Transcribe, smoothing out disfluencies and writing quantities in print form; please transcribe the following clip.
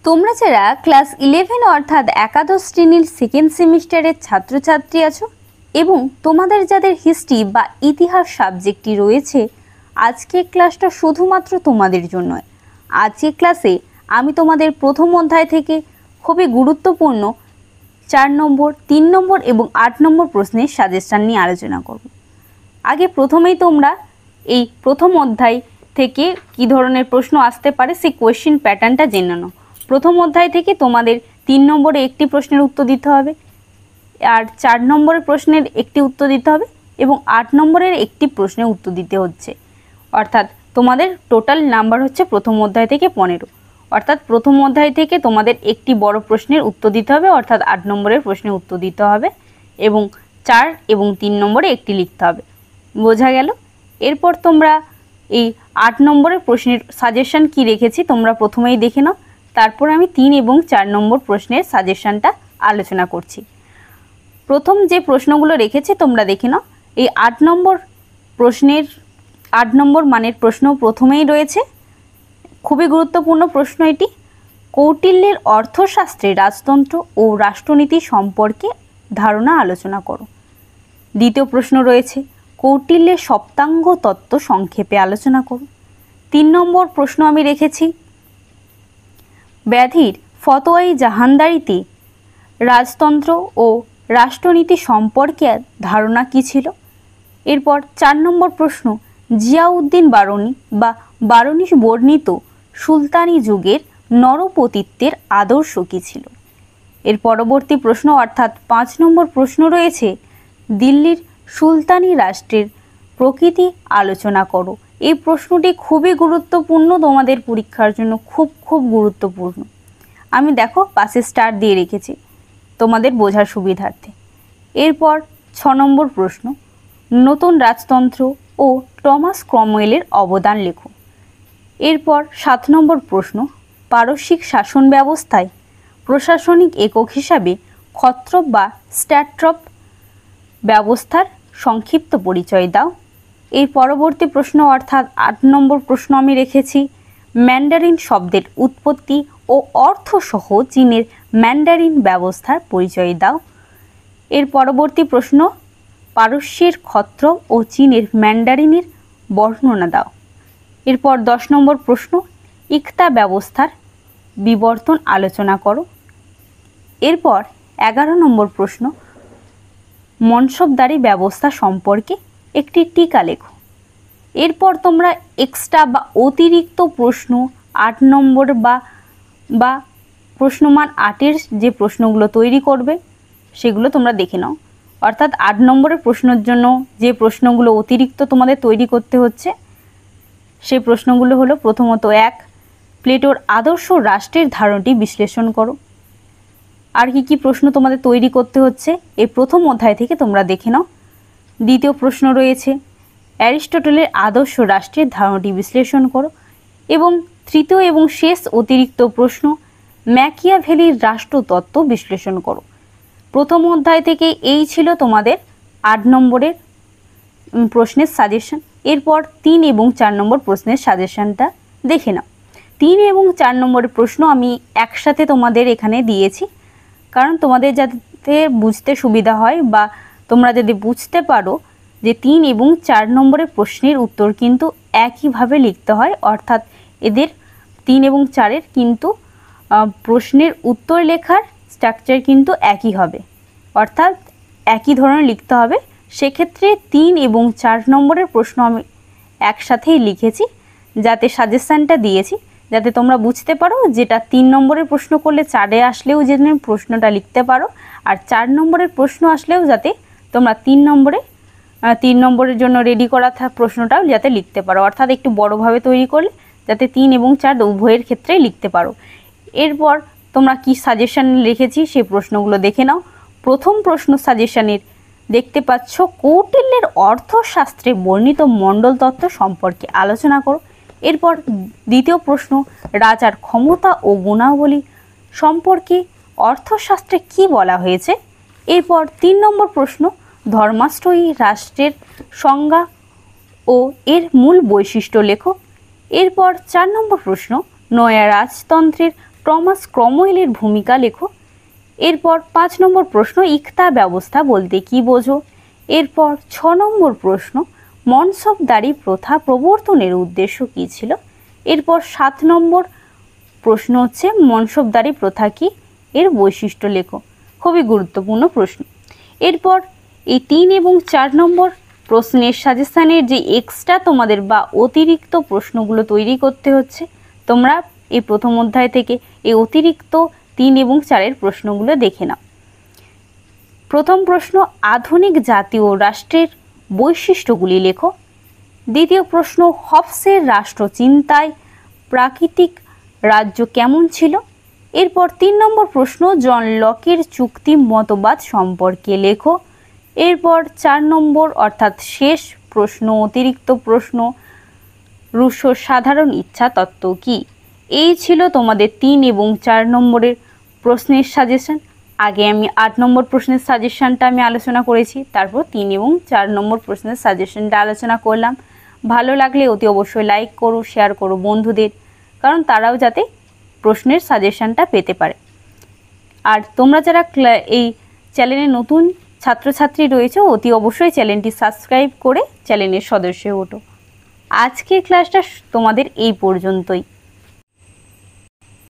তোমরা যারা ক্লাস 11 অর্থাৎ একাদশ শ্রেণীর সেকেন্ড সেমিস্টারের ছাত্রছাত্রী আছো এবং তোমাদের যাদের হিস্ট্রি বা ইতিহাস সাবজেক্টটি রয়েছে, আজকের ক্লাসটা শুধুমাত্র তোমাদের জন্য। আজকের ক্লাসে আমি তোমাদের প্রথম অধ্যায় থেকে খুবই গুরুত্বপূর্ণ 4 নম্বর, 3 নম্বর এবং 8 নম্বর প্রশ্নের সাজেশান নিয়ে আলোচনা করব। আগে প্রথমেই তোমরা এই প্রথম অধ্যায় থেকে কী ধরনের প্রশ্ন আসতে পারে সেই কোয়েশ্চেন প্যাটার্নটা জেনে নাও। প্রথম অধ্যায় থেকে তোমাদের 3 নম্বরে একটি প্রশ্নের উত্তর দিতে হবে, আর 4 নম্বরের প্রশ্নের একটি উত্তর দিতে হবে এবং 8 নম্বরের একটি প্রশ্নের উত্তর দিতে হচ্ছে। অর্থাৎ তোমাদের টোটাল নাম্বার হচ্ছে প্রথম অধ্যায় থেকে 15। অর্থাৎ প্রথম অধ্যায় থেকে তোমাদের একটি বড় প্রশ্নের উত্তর দিতে হবে, অর্থাৎ 8 নম্বরের প্রশ্নের উত্তর দিতে হবে এবং 4 এবং 3 নম্বরে একটি লিখতে হবে। বোঝা গেল? এরপর তোমরা এই 8 নম্বরের প্রশ্নের সাজেশন কি রেখেছি তোমরা প্রথমেই দেখে নাও, তারপর আমি 3 এবং 4 নম্বর প্রশ্নের সাজেশনটা আলোচনা করছি। প্রথম যে প্রশ্নগুলো রেখেছি তোমরা দেখে নাও। এই 8 নম্বর প্রশ্নের 8 নম্বর মানের প্রশ্ন প্রথমেই রয়েছে, খুবই গুরুত্বপূর্ণ প্রশ্ন এটি। কৌটিল্যের অর্থশাস্ত্রে রাজতন্ত্র ও রাষ্ট্রনীতি সম্পর্কে ধারণা আলোচনা করো। দ্বিতীয় প্রশ্ন রয়েছে, কৌটিল্যের সপ্তাঙ্গ তত্ত্ব সংক্ষেপে আলোচনা করো। 3 নম্বর প্রশ্ন আমি রেখেছি, ব্যাধির ফতোয়াই জাহানদারিতে রাজতন্ত্র ও রাষ্ট্রনীতি সম্পর্কে ধারণা কী ছিল। এরপর 4 নম্বর প্রশ্ন, জিয়াউদ্দিন বারনী বা বারনী বর্ণিত সুলতানি যুগের নরপতিত্বের আদর্শ কী ছিল। এর পরবর্তী প্রশ্ন অর্থাৎ 5 নম্বর প্রশ্ন রয়েছে, দিল্লির সুলতানি রাষ্ট্রের প্রকৃতি আলোচনা করো। এই প্রশ্নটি খুবই গুরুত্বপূর্ণ, তোমাদের পরীক্ষার জন্য খুব গুরুত্বপূর্ণ। আমি দেখো পাশে স্টার দিয়ে রেখেছি তোমাদের বোঝার সুবিধার্থে। এরপর 6 নম্বর প্রশ্ন, নতুন রাজতন্ত্র ও টমাস ক্রমওয়েলের অবদান লেখো। এরপর 7 নম্বর প্রশ্ন, পারস্যিক শাসন ব্যবস্থায় প্রশাসনিক একক হিসাবে ক্ষত্রপ বা স্ট্যাট্রপ ব্যবস্থার সংক্ষিপ্ত পরিচয় দাও। এই পরবর্তী প্রশ্ন অর্থাৎ 8 নম্বর প্রশ্ন আমি রেখেছি, ম্যান্ডারিন শব্দের উৎপত্তি ও অর্থ সহ চীনের ম্যান্ডারিন ব্যবস্থার পরিচয় দাও। এর পরবর্তী প্রশ্ন, পারস্যের ক্ষত্র ও চীনের ম্যান্ডারিনের বর্ণনা দাও। এরপর 10 নম্বর প্রশ্ন, ইকতা ব্যবস্থার বিবর্তন আলোচনা করো। এরপর 11 নম্বর প্রশ্ন, মনসবদারি ব্যবস্থা সম্পর্কে একটি টিকা লেখো। এরপর তোমরা এক্সট্রা বা অতিরিক্ত প্রশ্ন 8 নম্বর বা প্রশ্নমান 8-এর যে প্রশ্নগুলো তৈরি করবে সেগুলো তোমরা দেখে নাও। অর্থাৎ 8 নম্বরের প্রশ্নের জন্য যে প্রশ্নগুলো অতিরিক্ত তোমাদের তৈরি করতে হচ্ছে সেই প্রশ্নগুলো হলো, প্রথমত 1, প্লেটোর আদর্শ রাষ্ট্রের ধারণটি বিশ্লেষণ করো। আর কি প্রশ্ন তোমাদের তৈরি করতে হচ্ছে এই প্রথম অধ্যায় থেকে তোমরা দেখে নাও। দ্বিতীয় প্রশ্ন রয়েছে, অ্যারিস্টটলের আদর্শ রাষ্ট্রের ধারণটি বিশ্লেষণ করো। এবং তৃতীয় এবং শেষ অতিরিক্ত প্রশ্ন, ম্যাকিয়াভেলির রাষ্ট্রতত্ত্ব বিশ্লেষণ করো। প্রথম অধ্যায় থেকে এই ছিল তোমাদের 8 নম্বরের প্রশ্নের সাজেশন। এরপর 3 এবং 4 নম্বর প্রশ্নের সাজেশনটা দেখে নাও। 3 এবং 4 নম্বরের প্রশ্ন আমি একসাথে তোমাদের এখানে দিয়েছি, কারণ তোমাদের যাতে বুঝতে সুবিধা হয় বা তোমরা যদি বুঝতে পারো যে 3 এবং 4 নম্বরের প্রশ্নের উত্তর কিন্তু একইভাবে লিখতে হয়। অর্থাৎ এদের 3 এবং 4-এর কিন্তু প্রশ্নের উত্তর লেখার স্ট্রাকচার কিন্তু একই হবে, অর্থাৎ একই ধরনের লিখতে হবে। সেক্ষেত্রে 3 এবং 4 নম্বরের প্রশ্ন আমি একসাথেই লিখেছি, যাতে সাজেশানটা দিয়েছি যাতে তোমরা বুঝতে পারো যেটা 3 নম্বরের প্রশ্ন করলে 4-এ আসলেও যেন প্রশ্নটা লিখতে পারো, আর 4 নম্বরের প্রশ্ন আসলেও যাতে তোমরা 3 নম্বরের জন্য রেডি করা প্রশ্নটাও যাতে লিখতে পারো। অর্থাৎ একটু বড়োভাবে তৈরি করলে যাতে 3 এবং 4 উভয়ের ক্ষেত্রেই লিখতে পারো। এরপর তোমরা কি সাজেশন লিখেছি সেই প্রশ্নগুলো দেখে নাও। প্রথম প্রশ্ন সাজেশনের দেখতে পাচ্ছ, কৌটিল্যের অর্থশাস্ত্রে বর্ণিত মণ্ডল তত্ত্ব সম্পর্কে আলোচনা করো। এরপর দ্বিতীয় প্রশ্ন, রাজার ক্ষমতা ও গুণাবলী সম্পর্কে অর্থশাস্ত্রে কি বলা হয়েছে। এরপর 3 নম্বর প্রশ্ন, ধর্মাশ্রয়ী রাষ্ট্রের সংজ্ঞা ও এর মূল বৈশিষ্ট্য লেখো। এরপর 4 নম্বর প্রশ্ন, নয়া রাজতন্ত্রের টমাস ক্রমওয়েলের ভূমিকা লেখো। এরপর 5 নম্বর প্রশ্ন, ইকতা ব্যবস্থা বলতে কি বোঝো। এরপর 6 নম্বর প্রশ্ন, মনসবদারি প্রথা প্রবর্তনের উদ্দেশ্য কী ছিল। এরপর 7 নম্বর প্রশ্ন হচ্ছে মনসবদারি প্রথা কি, এর বৈশিষ্ট্য লেখো। খুবই গুরুত্বপূর্ণ প্রশ্ন। এরপর এই 3 এবং 4 নম্বর প্রশ্নের সাজেশানের যে এক্সট্রা তোমাদের বা অতিরিক্ত প্রশ্নগুলো তৈরি করতে হচ্ছে, তোমরা এই প্রথম অধ্যায় থেকে এই অতিরিক্ত 3 এবং 4-এর প্রশ্নগুলো দেখে নাও। প্রথম প্রশ্ন, আধুনিক জাতীয় রাষ্ট্রের বৈশিষ্ট্যগুলি লেখো। দ্বিতীয় প্রশ্ন, হবসের রাষ্ট্রচিন্তায় প্রাকৃতিক রাজ্য কেমন ছিল। এরপর 3 নম্বর প্রশ্ন, জন লকের চুক্তি মতবাদ সম্পর্কে লেখো। এরপর 4 নম্বর অর্থাৎ শেষ প্রশ্ন, অতিরিক্ত প্রশ্ন, রুশোর সাধারণ ইচ্ছা তত্ত্ব কি। এই ছিল তোমাদের 3 এবং 4 নম্বরের প্রশ্নের সাজেশন। আগে আমি 8 নম্বর প্রশ্নের সাজেশনটা আমি আলোচনা করেছি, তারপর 3 এবং 4 নম্বর প্রশ্নের সাজেশনটা আলোচনা করলাম। ভালো লাগলে অতি অবশ্যই লাইক করো, শেয়ার করো বন্ধুদের, কারণ তারাও যাতে প্রশ্নের সাজেশনটা পেতে পারে। আর তোমরা যারা এই চ্যানেলে নতুন ছাত্রছাত্রী রয়েছে, অতি অবশ্যই চ্যানেলটি সাবস্ক্রাইব করে চ্যানেলের সদস্য ওঠো। আজকের ক্লাসটা তোমাদের এই পর্যন্তই।